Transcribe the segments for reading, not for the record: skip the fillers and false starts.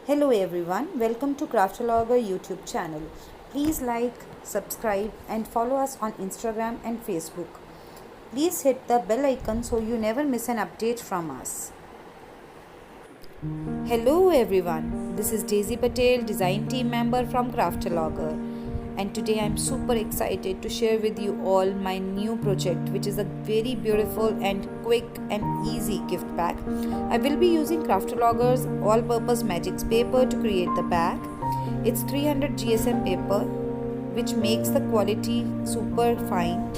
Hello everyone, welcome to Craftologer YouTube channel. Please like, subscribe and follow us on Instagram and Facebook. Please hit the bell icon so you never miss an update from us. Hello everyone, this is Daisy Patel, design team member from Craftologer, and today I am super excited to share with you all my new project, which is a very beautiful and quick and easy gift bag. I will be using Craftologer's all-purpose magic paper to create the bag. It's 300 GSM paper, which makes the quality super fine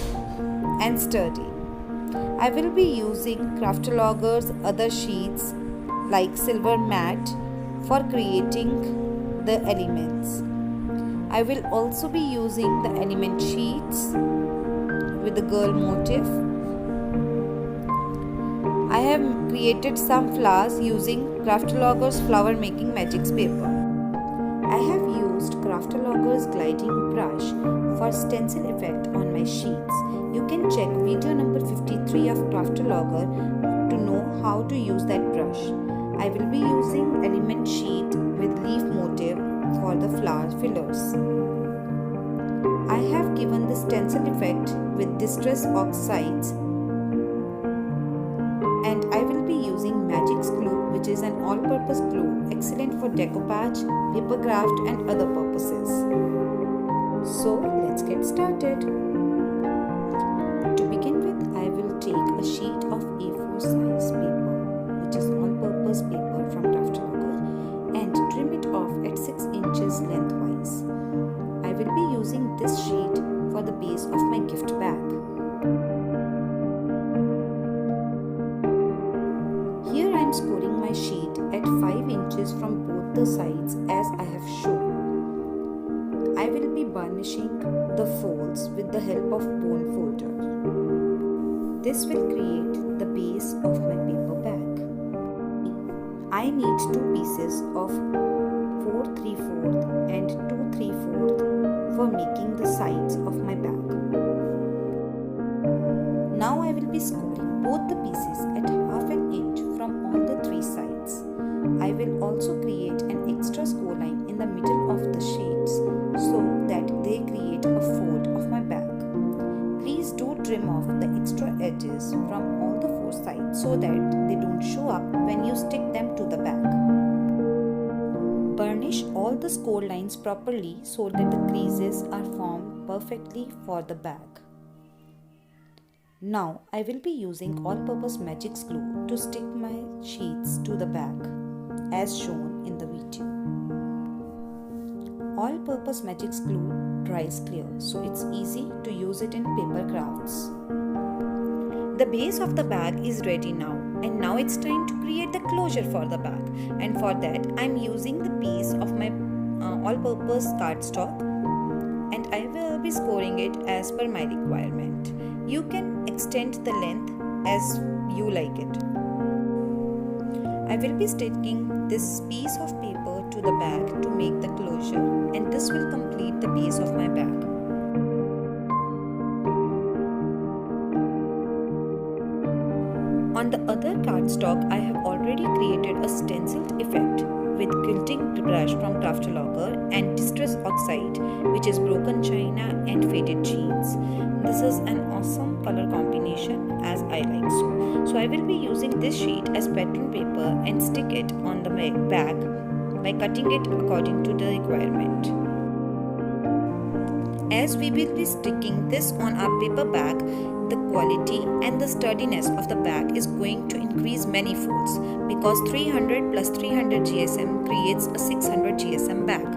and sturdy. I will be using Craftologer's other sheets like silver matte for creating the elements. I will also be using the element sheets with the girl motif. I have created some flowers using Craftologer's flower making magic paper. I have used Craftologer's gliding brush for stencil effect on my sheets. You can check video number 53 of Craftologer to know how to use that brush. I will be using element sheet with leaf motif for the flower fillers. I have given the stencil effect with distress oxides, and I will be using magic glue, which is an all-purpose glue excellent for decoupage, paper craft and other purposes. So let's get started. To begin with, I will take a sheet of A4 size paper, which is all-purpose paper from Craftologer, and trim it off at 6 inches lengthwise. I will be using this sheet for the base of my gift bag. Here I am scoring my sheet at 5 inches from both the sides as I have shown. I will be burnishing the folds with the help of bone folder. This will create the base of my paper bag. I need 2 pieces of 4 3/4 and 2 3/4 for making the sides of my bag. Now I will be scoring both the pieces at half an inch from all the 3 sides. I will also create an extra score line in the middle of the sheets so that they create a fold of my bag. Please do trim off the extra edges from all the 4 sides so that they don't show up when you stick them to the bag. Burnish all the score lines properly so that the creases are formed perfectly for the bag. Now I will be using all-purpose magic glue to stick my sheets to the bag as shown in the video. All-purpose magic glue dries clear, so it's easy to use it in paper crafts. The base of the bag is ready now, and now it's time to create the closure for the bag, and for that I'm using the piece of my all-purpose cardstock, and I will be scoring it as per my requirement. You can extend the length as you like it. I will be sticking this piece of paper to the bag to make the closure, and this will complete the base of my bag. On the other cardstock, I have already created a stenciled effect with quilting brush from Craftologer and distress oxide, which is broken china and faded jeans. This is an awesome color combination as I like so. So I will be using this sheet as pattern paper and stick it on the bag by cutting it according to the requirement. As we will be sticking this on our paper bag, the quality and the sturdiness of the bag is going to increase many folds because 300 plus 300 GSM creates a 600 GSM bag.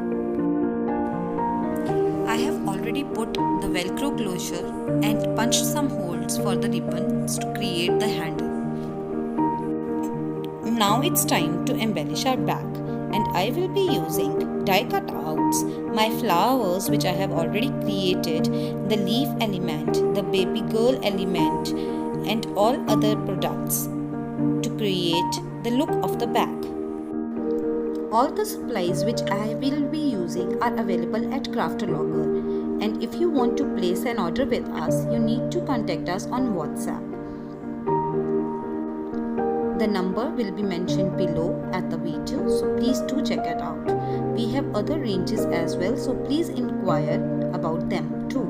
I have already put the velcro closure and punched some holes for the ribbons to create the handle. Now it's time to embellish our bag, and I will be using die cutouts, my flowers which I have already created, the leaf element, the baby girl element and all other products to create the look of the bag. All the supplies which I will be using are available at Craftologer, and if you want to place an order with us, you need to contact us on WhatsApp. The number will be mentioned below at the video, so please do check it out. We have other ranges as well, so please inquire about them too.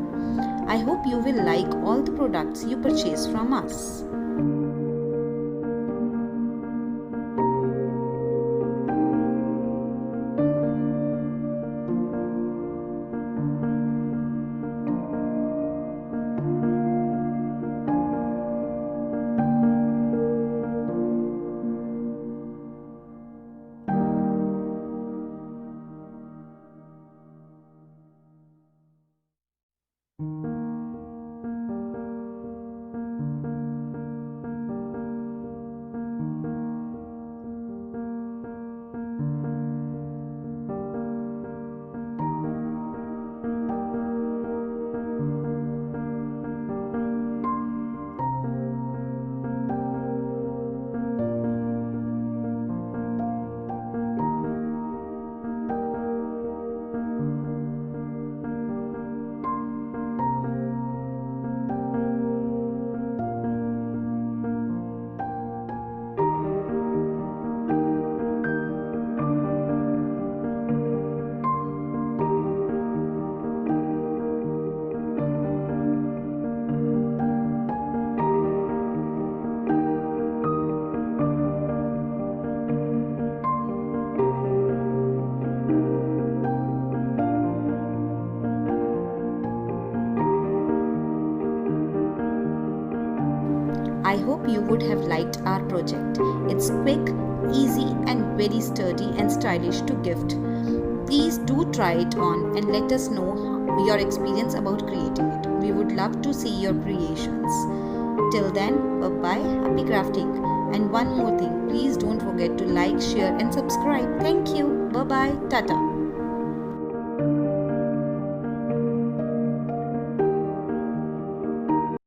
I hope you will like all the products you purchase from us. I hope you would have liked our project. It's quick, easy and very sturdy and stylish to gift. Please do try it on and let us know your experience about creating it. We would love to see your creations. Till then, bye-bye, happy crafting. And one more thing, please don't forget to like, share and subscribe. Thank you. Bye-bye. Tata.